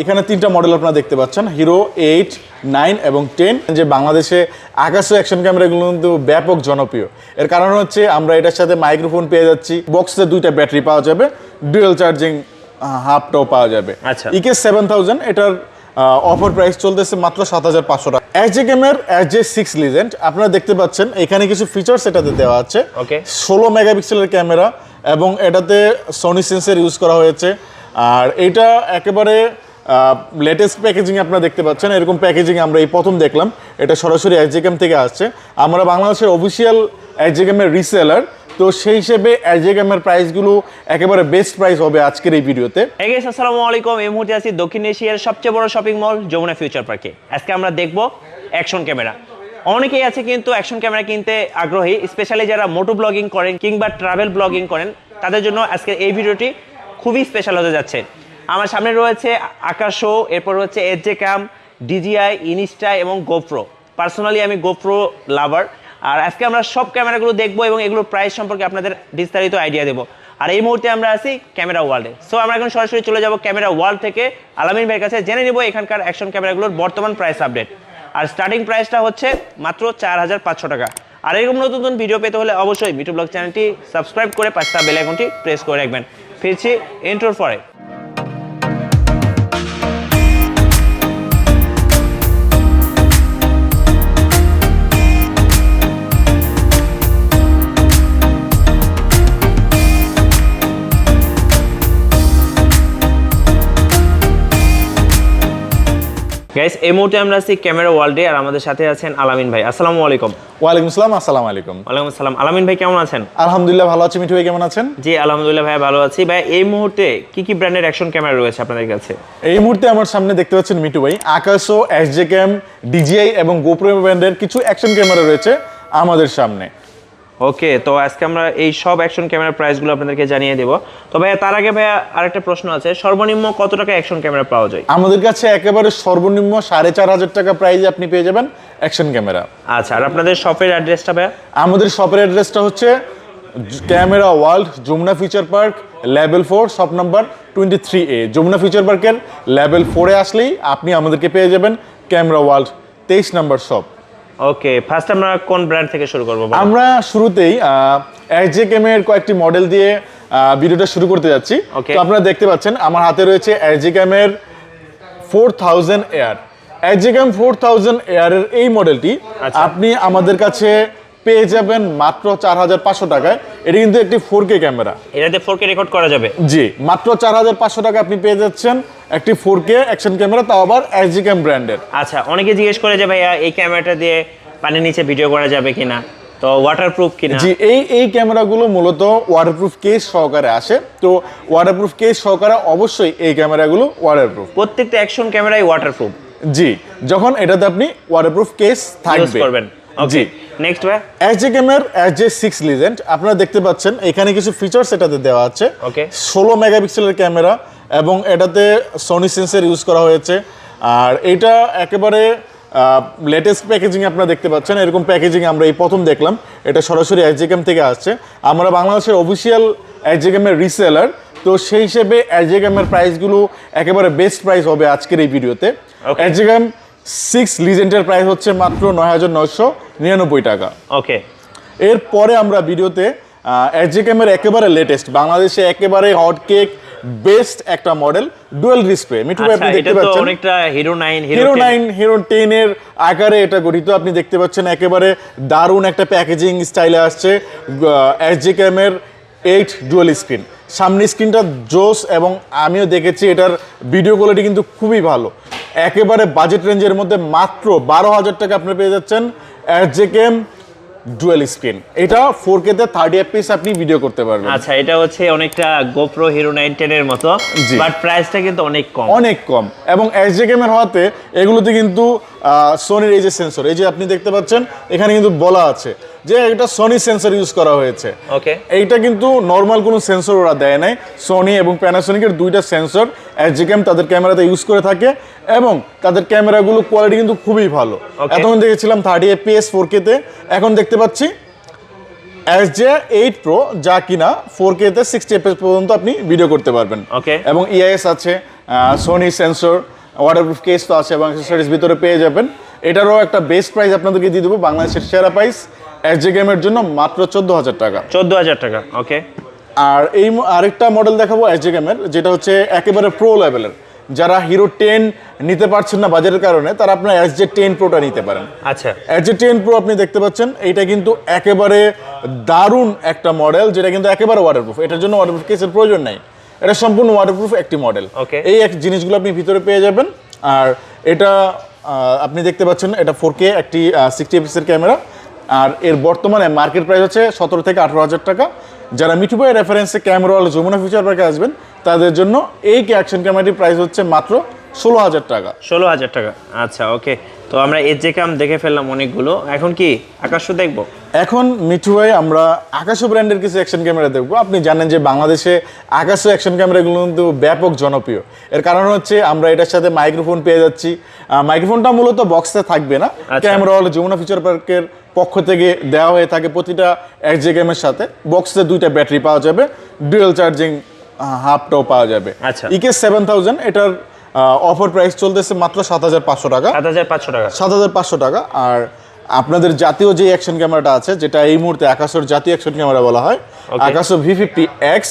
এখানে তিনটা মডেল আপনারা দেখতে পাচ্ছেন, হিরো 8, 9 এবং 10। যে বাংলাদেশে আকাশে অ্যাকশন ক্যামেরাগুলো কিন্তু ব্যাপক জনপ্রিয়। এর কারণ হচ্ছে আমরা এটার সাথে মাইক্রোফোন পেয়ে যাচ্ছি, বক্সে 2টা ব্যাটারি পাওয়া যাবে, ডুয়েল চার্জিং হাফটাও পাওয়া যাবে। আচ্ছা, ইকে 7000 এটার অফার প্রাইস চলতেছে মাত্র 7500 টাকা। Sjcam-এর Sj6 লিজেন্ড আপনারা দেখতে পাচ্ছেন, এখানে কিছু ফিচার্স এটাতে দেওয়া আছে। 16 মেগাপিক্সেলের ক্যামেরা এবং এটাতে সনি সেন্সর ইউজ করা হয়েছে। আর এটা একেবারে লেটেস্ট প্যাকেজিং আপনারা দেখতে পাচ্ছেন। এরকম প্যাকেজিং আমরা এই প্রথম দেখলাম, এটা সরাসরি Sjcam থেকে আসছে। আমরা বাংলাদেশের অফিসিয়াল Sjcam-এর রিসেলার, তো সেই হিসেবে Sjcam-এর প্রাইসগুলো একেবারে বেস্ট প্রাইস হবে আজকের এই ভিডিওতে। আসসালামু আলাইকুম। এই মুহূর্তে আছি দক্ষিণ এশিয়ার সবচেয়ে বড় শপিং মল যমুনা ফিউচার পার্কে। আজকে আমরা দেখব অ্যাকশন ক্যামেরা। অনেকেই আছে কিন্তু অ্যাকশন ক্যামেরা কিনতে আগ্রহী, স্পেশালি যারা মোটো ব্লগিং করেন কিংবা ট্রাভেল ব্লগিং করেন, তাদের জন্য আজকে এই ভিডিওটি খুবই স্পেশাল হতে যাচ্ছে। আমার সামনে রয়েছে আকাশো, এরপর হচ্ছে Sjcam, DJI, ইনস্টা এবং GoPro। পার্সোনালি আমি GoPro লাভার। আর আজকে আমরা সব ক্যামেরাগুলো দেখবো এবং এগুলোর প্রাইস সম্পর্কে আপনাদের বিস্তারিত আইডিয়া দেবো। আর এই মুহূর্তে আমরা আছি ক্যামেরা ওয়ার্ল্ডে। সো আমরা এখন সরাসরি চলে যাব ক্যামেরা ওয়ার্ল্ড থেকে আলামিন ভাইয়ের কাছে, জেনে নেব এখানকার অ্যাকশন ক্যামেরাগুলোর বর্তমান প্রাইস আপডেট। আর স্টার্টিং প্রাইসটা হচ্ছে মাত্র 4500 টাকা। আর এরকম নতুন নতুন ভিডিও পেতে হলে অবশ্যই মিঠু ব্লগ চ্যানেলটি সাবস্ক্রাইব করে পাঁচটা বেল আইকনটি প্রেস করে রাখবেন। ফিরছি ইন্ট্রোর পরে। গাইস, এই মুহূর্তে আমরা আছি ক্যামেরা ওয়ার্ল্ডে, আর আমাদের সাথে আছেন আলামিন ভাই। আসসালামু আলাইকুম। ওয়ালাইকুম আসসালাম। আসসালামু আলাইকুম। ওয়ালাইকুম আসসালাম। আলামিন ভাই কেমন আছেন? আলহামদুলিল্লাহ ভালো আছি। মিঠু ভাই কেমন আছেন? জি আলহামদুলিল্লাহ ভাই ভালো আছি। ভাই এই মুহূর্তে কি কি ব্র্যান্ডের অ্যাকশন ক্যামেরা রয়েছে আপনাদের কাছে? এই মুহূর্তে আমার সামনে দেখতে পাচ্ছেন মিঠু ভাই, আকাশো, Sjcam, DJI এবং GoPro ব্র্যান্ডের কিছু অ্যাকশন ক্যামেরা রয়েছে আমাদের সামনে। ওকে, তো আজকে আমরা এই সব অ্যাকশন ক্যামেরার প্রাইসগুলো আপনাদেরকে জানিয়ে দেব। তো ভাইয়া তার আগে ভাইয়া আরেকটা প্রশ্ন আছে, সর্বনিম্ন কত টাকা অ্যাকশন ক্যামেরা পাওয়া যায়? আমাদের কাছে একেবারে সর্বনিম্ন 4500 টাকা প্রাইসে আপনি পেয়ে যাবেন অ্যাকশন ক্যামেরা। আচ্ছা, আর আপনাদের শপের অ্যাড্রেসটা ভাইয়া? আমাদের শপের অ্যাড্রেসটা হচ্ছে camera world, Jamuna future park, level 4, shop number 23A। Jamuna future পার্কের লেভেল 4-এ আসলেই আপনি আমাদেরকে পেয়ে যাবেন ক্যামেরা ওয়ার্ল্ড 23 নম্বর শপ। ওকে, ফার্স্ট আমরা কোন ব্র্যান্ড থেকে শুরু করব? আমরা শুরুতেই Sjcam এর কয়েকটি মডেল দিয়ে ভিডিওটা শুরু করতে যাচ্ছি। তো আপনারা দেখতে পাচ্ছেন আমার হাতে রয়েছে Sjcam এর 4000 এয়ার। Sjcam 4000 এয়ারের এই মডেলটি আপনি আমাদের কাছে পেয়ে যাবেন মাত্র 4500 টাকায়। এটা কিন্তু একটি 4K ক্যামেরা, এটাতে 4K রেকর্ড করা যাবে। জি, মাত্র 4500 টাকা আপনি পেয়ে যাচ্ছেন একটি 4K অ্যাকশন ক্যামেরা, তাও আবার Sjcam ব্র্যান্ডের। আচ্ছা, অনেকে জিজ্ঞেস করে যে ভাইয়া এই ক্যামেরাটা দিয়ে পানির নিচে ভিডিও করা যাবে কিনা, তো ওয়াটারপ্রুফ কিনা? জি, এই ক্যামেরাগুলো মূলত ওয়াটারপ্রুফ কেস সহকারে আসে। তো ওয়াটারপ্রুফ কেস সহকারে অবশ্যই এই ক্যামেরাগুলো ওয়াটারপ্রুফ। প্রত্যেকটা অ্যাকশন ক্যামেরাই ওয়াটারপ্রুফ? জি, যখন এটাতে আপনি ওয়াটারপ্রুফ কেস থাকবে করবেন। ওকে, নেক্সট ভাই Sjcam-এর Sj6 লিজেন্ড আপনারা দেখতে পাচ্ছেন, এখানে কিছু ফিচার্স এটাতে দেওয়া আছে। 16 মেগাপিক্সেলের ক্যামেরা এবং এটাতে সনি সেন্সর ইউজ করা হয়েছে। আর এটা একেবারে লেটেস্ট প্যাকেজিং আপনারা দেখতে পাচ্ছেন। এরকম প্যাকেজিং আমরা এই প্রথম দেখলাম, এটা সরাসরি Sjcam থেকে আসছে। আমরা বাংলাদেশের অফিসিয়াল Sjcam-এর রিসেলার, তো সেই হিসেবে Sjcam-এর প্রাইসগুলো একেবারে বেস্ট প্রাইস হবে আজকের এই ভিডিওতে। Sjcam 6 লিজেন্ডের প্রাইস হচ্ছে মাত্র 9999 টাকা। ওকে, এরপরে আমরা ভিডিওতে Sjcam-এর একেবারে লেটেস্ট, বাংলাদেশে একেবারে হট কেক বেস্ট একটা মডেল ডুয়াল ডিসপ্লে। মিঠু ভাই আপনি দেখতে পাচ্ছেন অনেকটা হিরো 9, হিরো 10 এর আকারে এটা গঠিত। আপনি দেখতে পাচ্ছেন একেবারে দারুণ একটা প্যাকেজিং স্টাইলে আসছে। Sjcam-এর 8 ডুয়াল স্ক্রিন, সামনের স্ক্রিনটা জোস এবং আমিও দেখেছি এটার ভিডিও কোয়ালিটি কিন্তু খুবই ভালো। একেবারে বাজেট রেঞ্জের মধ্যে মাত্র 12000 টাকা আপনি পেয়ে যাচ্ছেন Sjcam ডুয়াল স্ক্রিন। এটা 4K তে 30 fps আপনি ভিডিও করতে পারবেন। আচ্ছা, এটা হচ্ছে অনেকটা GoPro Hero 9 10 এর মতো, বাট প্রাইসটা কিন্তু অনেক কম এবং Sjcam এর হওয়াতে এগুলোতে কিন্তু সনির এই যে সেন্সর, এই যে আপনি দেখতে পাচ্ছেন এখানে কিন্তু বলা আছে যে এটা সনি সেন্সর ইউজ করা হয়েছে। ওকে, এইটা কিন্তু নর্মাল কোনো সেন্সর ওরা দেয় নাই। সনি এবং প্যানাসোনিকের দুইটা সেন্সর Sjcam তাদের ক্যামেরাতে ইউজ করে থাকে এবং তাদের ক্যামেরাগুলো কোয়ালিটি কিন্তু খুবই ভালো। এতক্ষণ দেখেছিলাম 30 fps 4K তে, এখন দেখতে পাচ্ছি Sj8 Pro, যা কিনা 4K তে 60 fps পর্যন্ত আপনি ভিডিও করতে পারবেন। এবং EIS আছে, সোনি সেন্সর, ওয়াটারপ্রুফ কেস তো আছে এবং অ্যাক্সেসরিজ ভিতরে পেয়ে যাবেন। এটারও একটা বেস্ট প্রাইস আপনাদেরকে দিয়ে দেবো, বাংলাদেশের সেরা প্রাইস SJCam-এর জন্য মাত্র 14,000 টাকা। 14,000 টাকা, ওকে। আর এই আরেকটা মডেল দেখাবো SJCam-এর, যেটা হচ্ছে একেবারে প্রো লেভেলের। যারা হিরো 10 নিতে পারছেন না বাজারের কারণে, তারা আপনার SJ10 Pro-টা নিতে পারেন। আচ্ছা, SJ10 Pro আপনি দেখতে পাচ্ছেন, এইটা কিন্তু একেবারে দারুণ একটা মডেল, যেটা কিন্তু একেবারে ওয়াটারপ্রুফ। এটার জন্য ওয়াটারপ্রুফ কেসের প্রয়োজন নাই, এটা সম্পূর্ণ ওয়াটারপ্রুফ একটি মডেল। এই এক জিনিসগুলো আপনি ভিতরে পেয়ে যাবেন। আর এটা আপনি দেখতে পাচ্ছেন, এটা 4K একটি 60 fps এর ক্যামেরা। আর এর বর্তমানে মার্কেট প্রাইস হচ্ছে 17 থেকে 18,000 টাকা। যারা মিঠু ভাইয়ের রেফারেন্সে ক্যামেরা হল যমুনা ফিউচার পার্কে আসবেন, তাদের জন্য এই অ্যাকশন ক্যামেরাটির প্রাইস হচ্ছে মাত্র 16,000 টাকা। 16,000 টাকা, আচ্ছা, ওকে। তো আমরা SJCam দেখে ফেললাম অনেকগুলো, এখন কি আকাশও দেখবো? এখন মিঠু ভাই আমরা আকাশো ব্র্যান্ডের কিছু অ্যাকশন ক্যামেরা দেখবো। আপনি জানেন যে বাংলাদেশে আকাশো অ্যাকশন ক্যামেরাগুলো কিন্তু ব্যাপক জনপ্রিয়। এর কারণ হচ্ছে আমরা এটার সাথে মাইক্রোফোন পেয়ে যাচ্ছি। মাইক্রোফোনটা মূলত বক্সে থাকবে না, ক্যামেরা হলে যমুনা ফিউচার পার্কের পক্ষ থেকে দেওয়া হয়ে থাকে প্রতিটা SJCam-এর সাথে। বক্সে 2টা ব্যাটারি পাওয়া যাবে, ডুয়েল চার্জিং হাবটাও পাওয়া যাবে। EK 7000 এটার অফার প্রাইস চলতেছে মাত্র 7,500 টাকা। 7,500 টাকা। আর আপনাদের জাতীয় যে অ্যাকশন ক্যামেরাটা আছে, যেটা এই মুহূর্তে আকাশোর জাতীয় অ্যাকশন ক্যামেরা বলা হয়, আকাশো V50X,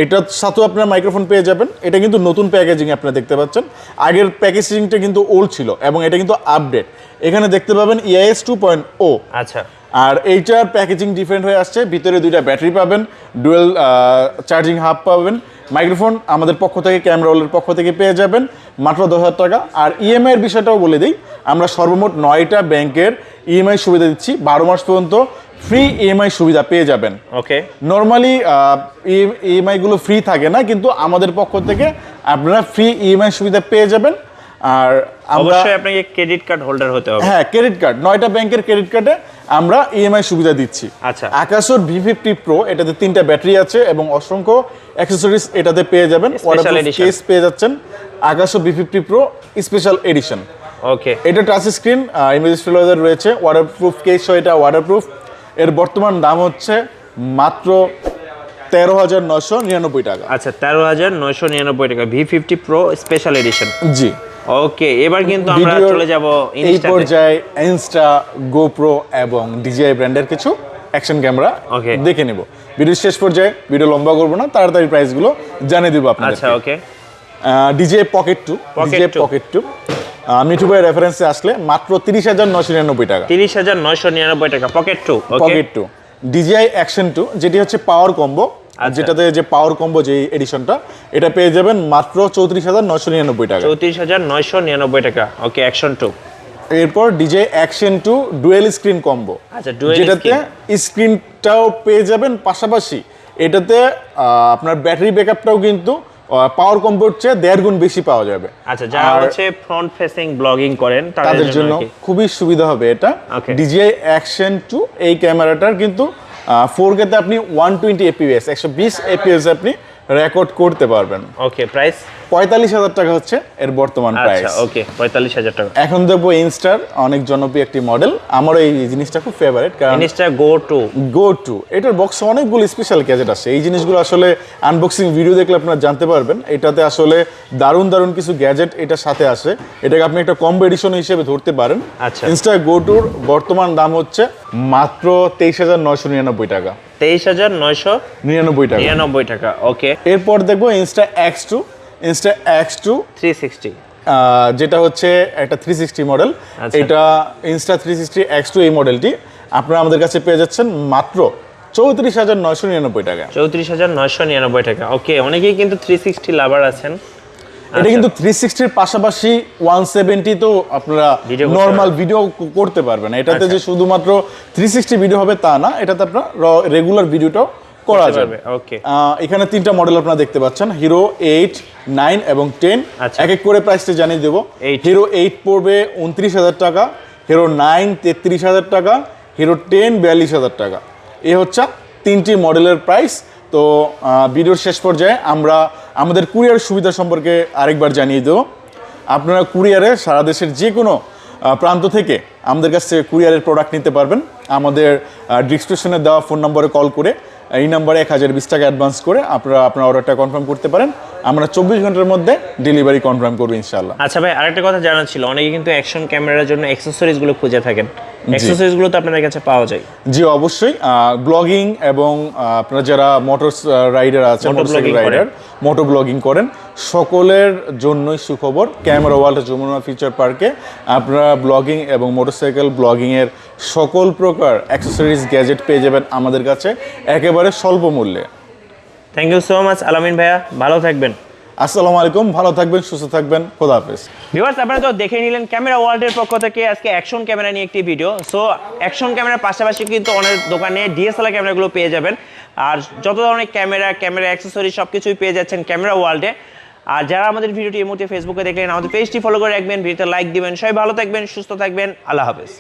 এটার সাথেও আপনার মাইক্রোফোন পেয়ে যাবেন। এটা কিন্তু নতুন প্যাকেজিং আপনারা দেখতে পাচ্ছেন, আগের প্যাকেজিংটা কিন্তু ওল্ড ছিল এবং এটা কিন্তু আপডেট। এখানে দেখতে পাবেন EIS 2.0। আচ্ছা, আর এইটার প্যাকেজিং ডিফারেন্ট হয়ে আসছে, ভিতরে 2টা ব্যাটারি পাবেন, ডুয়েল চার্জিং হাব পাবেন, মাইক্রোফোন আমাদের পক্ষ থেকে, ক্যামেরা রোলের পক্ষ থেকে পেয়ে যাবেন মাত্র 10,000 টাকা। আর EMI এর বিষয়টাও বলে দিই, আমরা সর্বমোট 9টা ব্যাংকের EMI সুবিধা দিচ্ছি, 12 মাস পর্যন্ত ফ্রি EMI সুবিধা পেয়ে যাবেন। ওকে, নর্মালি EMI গুলো ফ্রি থাকে না, কিন্তু আমাদের পক্ষ থেকে আপনারা ফ্রি EMI সুবিধা পেয়ে যাবেন। আর অবশ্যই আপনাকে ক্রেডিট কার্ড হোল্ডার হতে হবে। হ্যাঁ, ক্রেডিট কার্ড, 9টা ব্যাংকের ক্রেডিট কার্ডে আমরা EMI সুবিধা দিচ্ছি। আচ্ছা, আকাশোর V50 Pro, এটাতে 3টা ব্যাটারি আছে এবং অসংখ্য অ্যাকসেসরিজ এটাতে পেয়ে যাবেন। ওয়াটারপ্রুফ কেস পেয়ে যাচ্ছেন, Akaso V50 Pro special edition. Okay, এটা টাচ স্ক্রিন, ইমেজ স্টেবিলাইজার রয়েছে, ওয়াটারপ্রুফ কেস সহ এটা ওয়াটারপ্রুফ। এর বর্তমান দাম হচ্ছে মাত্র 13,999 টাকা। আচ্ছা, 13,999 টাকা, V50 Pro স্পেশাল এডিশন। জি, ওকে। এবার কিন্তু আমরা চলে যাব এই পর্যায়ে ইনস্টা, GoPro এবং DJI ব্র্যান্ডের কিছু অ্যাকশন ক্যামেরা দেখে নেব। ভিডিও শেষ পর্যায়ে, ভিডিও লম্বা করব না, তাড়াতাড়ি প্রাইসগুলো জানিয়ে দেব আপনাদের। আচ্ছা, ওকে। DJI Pocket 2 মিঠু ভাই রেফারেন্সে আসলে মাত্র 30,999 টাকা। 30,999 টাকা, Pocket 2। DJI Action 2, যেটি হচ্ছে পাওয়ার কম্বো, যেটাতে যে পাওয়ার কম্বো যে এডিশনটা, এটা পেয়ে যাবেন মাত্র 34,999 টাকা। 34,999 টাকা, ওকে, Action 2। এরপর DJI Action 2 dual screen combo, যেটাতে স্ক্রিনটাও পেয়ে যাবেন, পাশাপাশি এটাতে আপনার ব্যাটারি ব্যাকআপটাও কিন্তু পাওয়ার কম্বোর চেয়ে 1.5 গুণ বেশি পাওয়া যাবে। আচ্ছা, যারা হচ্ছে ফ্রন্ট ফেসিং ব্লগিং করেন তাদের জন্য খুবই সুবিধা হবে এটা। DJI Action 2 এই ক্যামেরাটার কিন্তু 4K তে আপনি 120 fps 120 fps আপনি রেকর্ড করতে পারবেন। ওকে, প্রাইস 45,000 টাকা হচ্ছে এর বর্তমান প্রাইস। আচ্ছা, ওকে, 45,000 টাকা। এখন দেখবো ইনস্টার অনেক জনপ্রিয় একটি মডেল, আমার এই জিনিসটা খুব ফেভারিট, কারণ ইনস্টা Go 2 এটার বক্সে অনেকগুলো স্পেশাল গ্যাজেট আছে। এই জিনিসগুলো আসলে আনবক্সিং ভিডিও দেখলে আপনারা জানতে পারবেন। এটাতে আসলে দারুণ দারুণ কিছু গ্যাজেট এটার সাথে আসে, এটাকে আপনি একটা কম্বো এডিশন হিসেবে ধরতে পারেন। আচ্ছা, ইনস্টা Go 2 বর্তমান দাম হচ্ছে মাত্র 23,999 টাকা। 23,999 টাকা, ওকে। এরপর দেখবো ইনস্টা X2 360, যেটা হচ্ছে একটা 360 মডেল। এটা ইনস্টা 360 X2 এই মডেলটি আপনারা আমাদের কাছে পেয়ে যাচ্ছেন মাত্র 34,999 টাকা। 34,999 টাকা, ওকে। অনেকেই কিন্তু 360 লাভার আছেন। এটা কিন্তু 360 এর পাশাপাশি 170 তো আপনারা নরমাল ভিডিও করতে পারবেন। এটাতে যে শুধুমাত্র 360 ভিডিও হবে তা না, এটাতে আপনারা রেগুলার ভিডিওটাও করা যাবে। ওকে, এখানে 3টা মডেল আপনারা দেখতে পাচ্ছেন, হিরো 8, 9 এবং 10। এক এক করে প্রাইসটা জানিয়ে দেবো। হিরো 8 পড়বে 29,000 টাকা, হিরো 9 33,000 টাকা, হিরো 10 42,000 টাকা। এই হচ্ছে 3টি মডেলের প্রাইস। তো ভিডিওর শেষ পর্যায়ে আমরা আমাদের কুরিয়ার সুবিধা সম্পর্কে আরেকবার জানিয়ে দেবো। আপনারা কুরিয়ারে সারা দেশের যে কোনো প্রান্ত থেকে আমাদের কাছ থেকে কুরিয়ারের প্রোডাক্ট নিতে পারবেন। আমাদের ডিসক্রিপশনে দেওয়া ফোন নম্বরে কল করে এই নাম্বারে 1020 টাকা অ্যাডভান্স করে আপনারা আপনার অর্ডারটা কনফার্ম করতে পারেন। আমরা 24 ঘন্টার মধ্যে ডেলিভারি কনফার্ম করব ইনশাআল্লাহ। আচ্ছা ভাই, আরেকটা কথা জানার ছিল, অনেকে কিন্তু অ্যাকশন ক্যামেরার জন্য অ্যাকসেসরিজ গুলো খুঁজে থাকেন, অ্যাকসেসরিজ গুলো তো আপনাদের কাছে পাওয়া যায়? জি অবশ্যই, ব্লগিং এবং আপনারা যারা মোটর রাইডার আছে, মোটরসাইকেল রাইডার, মোটো ব্লগিং করেন, সকলের জন্যই সুখবর। ক্যামেরা ওয়ার্ল্ড যমুনা ফিউচার পার্কে আপনারা ব্লগিং এবং মোটরসাইকেল ব্লগিং এর সকল প্রকার অ্যাকসেসরিজ গ্যাজেট পেয়ে যাবেন আমাদের কাছে একেবারে স্বল্প মূল্যে। থ্যাংক ইউ সো মাচ আলামিন ভাইয়া, ভালো থাকবেন। আসসালামু আলাইকুম, ভালো থাকবেন, সুস্থ থাকবেন, খোদা হাফেজ। ভিউয়ার্স, আপনারা তো দেখে নিলেন ক্যামেরা ওয়ার্ল্ডের পক্ষ থেকে আজকে অ্যাকশন ক্যামেরা নিয়ে একটি ভিডিও। সো অ্যাকশন ক্যামেরার পাশাপাশি কিন্তু অনেক দোকানে ডিএসএলআর ক্যামেরাগুলো পেয়ে যাবেন, আর যত ধরনের ক্যামেরা অ্যাক্সেসরি সব কিছুই পেয়ে যাচ্ছেন ক্যামেরা ওয়ার্ল্ডে। আর যারা আমাদের ভিডিওটি এই মুহূর্তে ফেসবুকে দেখলেন, আমাদের পেজটি ফলো করে রাখবেন, ভিডিওতে লাইক দিবেন। সবাই ভালো থাকবেন, সুস্থ থাকবেন, আল্লাহ হাফেজ।